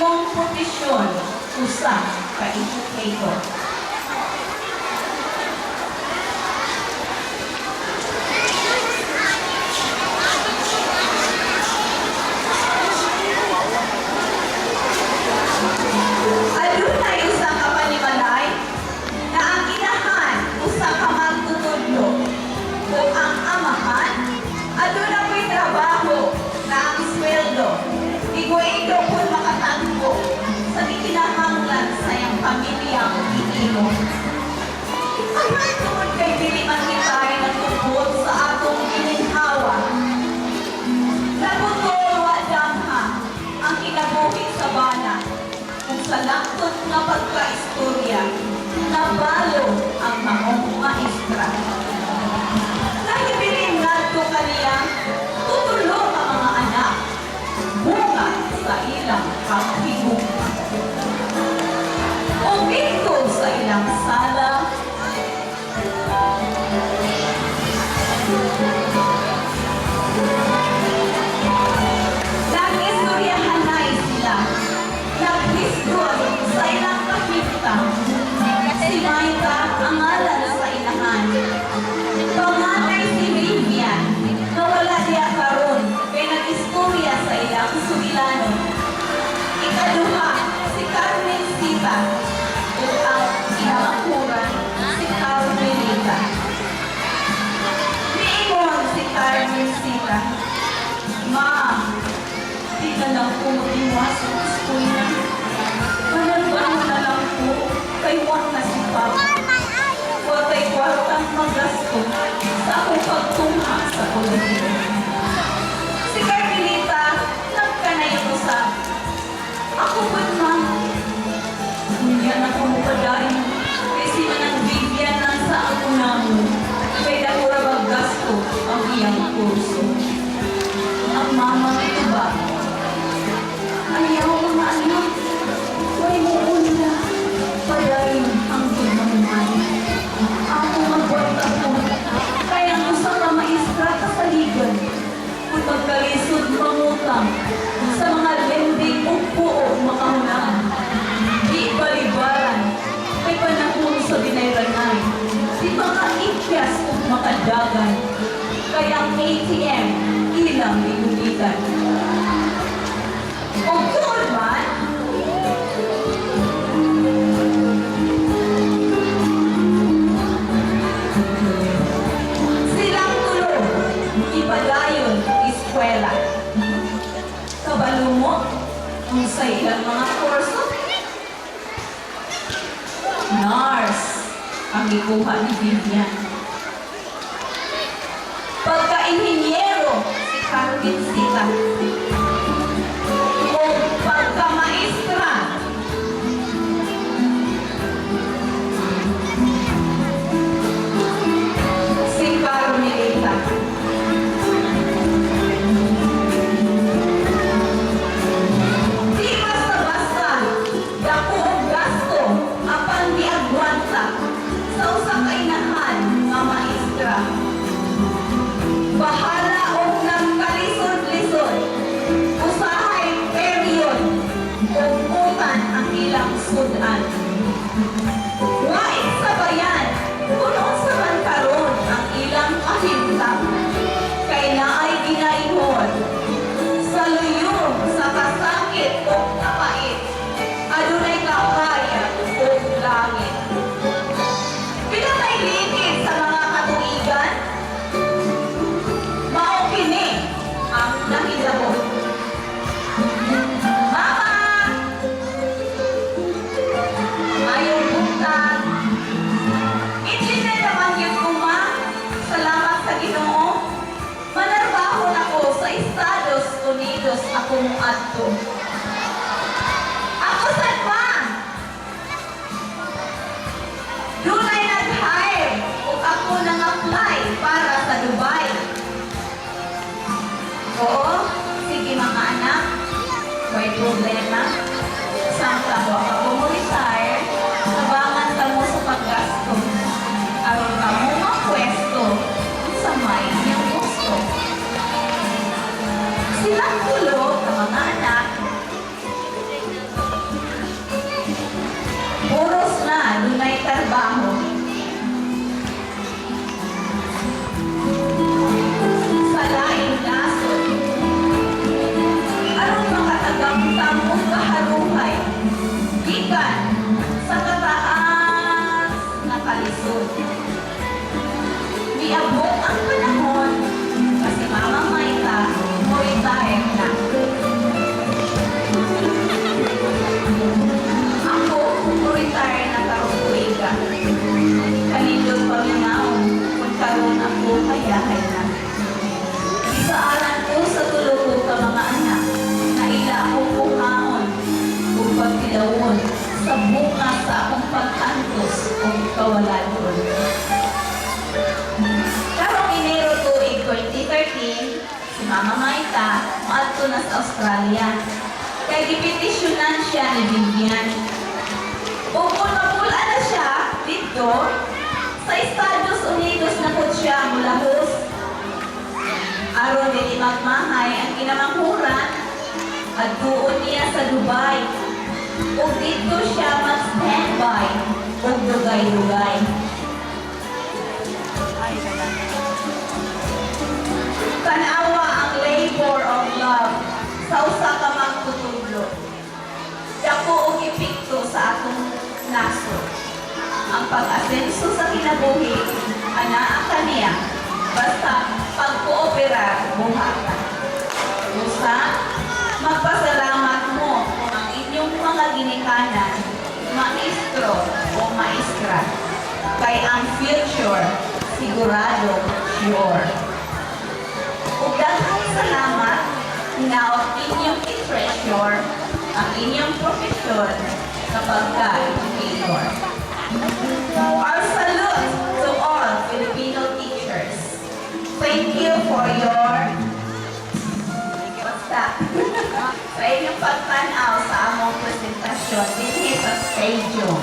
imong posisyon usa ka educator. Adunay usa ka panimalay na ang inahan usa ka magtutudlo ug ang amahan aduna ko'y trabaho na ang sweldo iguido kung makatagpo sa gikinahanglan sa iyang pamilyang iino. Ang tungod kay dili man kitay nagtubod sa atong gininhawa. Nabutol wa damha ang kinabuhi sa bana kung sa laktot nga pagkaistorya nabalo ang mahong maestra. Nahibilin ngadto kaniya tutulo ang mga anak bunga sa ilang kaghigugma. O bito sa ilang sala nag-istoryahanay sila naghisgot sa ilang kahimta. Si Maita ang ngalan sa ilahan. Panganay si Vivian na wala diya karon kay nag-istorya sa ilang sugilano. Ikaduha si Carmen Sita ug ang inakuran si Carmelita. Niingon si Carmen Sita, "Ma, di na lang po mag-iwas sa eskwela. Manalbaho na lang po kay Juan na si Papa. Huwag kay kwartang magasto sa akong pagtungha sa kolehiyo." Si Carmelita nagkanayon sa, "Ako ba man? Hindi na ako mupadain kay si Manang Vivian lang sa ako namo. Kay dakura magasto ang iyang kurso." Ang mama nito ba? Ayaw mga anak, may muuna. Padayon ang ginaman. Ako magbuhat ako. Kaya ang usa ka maestra kasaligan. Kung magkalisod mangutang sa mga lending o puo makahunahan. Di balibaran. May panahon sa binayranay. Di mga ikyas o makadagan. Kaya ang ATM ilang igulitan. O doon man, silang tulo, ipadayon eskwela. Kabalo mo, kung sa ilang mga kurso, nurse ang ikuha ni Vivian. Pagka-inhinyero, si Carmen Sita. O pagka-maestra, si Carmelita. Di basta-basta, dako og gasto ang panggiagwanta sa usang kainahan nga maestra. Bahala og nagkalisod-lisod, usahay period ug utan ang ilang sudan. Wait sa bayan, kuno sa man karon ang ilang kahimtang. Kay naay ginaingon, sa luyong, sa kasakit o kapait, adunay kakaya o langit. Pinatay ligid sa mga katuigan, mao kini ang nahitabo. Mama! Ayaw buntag. Itline naman yun ko, ma. Salamat sa Ginoo. Manarbaho na ko sa Estados Unidos akong adto. Ako sad pa? Dunay nag-hire ug ako nang-apply para sa Dubai. Oo, sige mga anak, may problema. Samtang wala ko mo retire, nabangan ka mo sa paggasto. Aron ka mo mapwesto sa may iyang gusto. Silang tulo ng mga anak Si Mama Maita, maadto na sa Australia. Kay gipetisyonan siya ni Vivian. Ug kung mapulaan na siya dito, sa Estados Unidos na po siya mulahos. Aron din magmahay ang kinamanghuran at doon niya sa Dubai. Ug dito siya mag-standby ug dugay-dugay. Tanawa ang labor of love sa usa ka magtutudlo. Dako og epekto sa atong nasod. Ang pag-asenso sa kinabuhi, anaa kaniya, basta pag-kooperar buhatan. Usa, magpasalamat mo kung ang inyong mga ginikanan, maestro o maestra, kay ang future, sigurado, sure. Ug daghang salamat na inyong i-treasure ang inyong profesyon kapag ka-educator. Our salute to all Filipino teachers. Thank you for your sa inyong pagtanaw sa among presentasyon din sa stadium.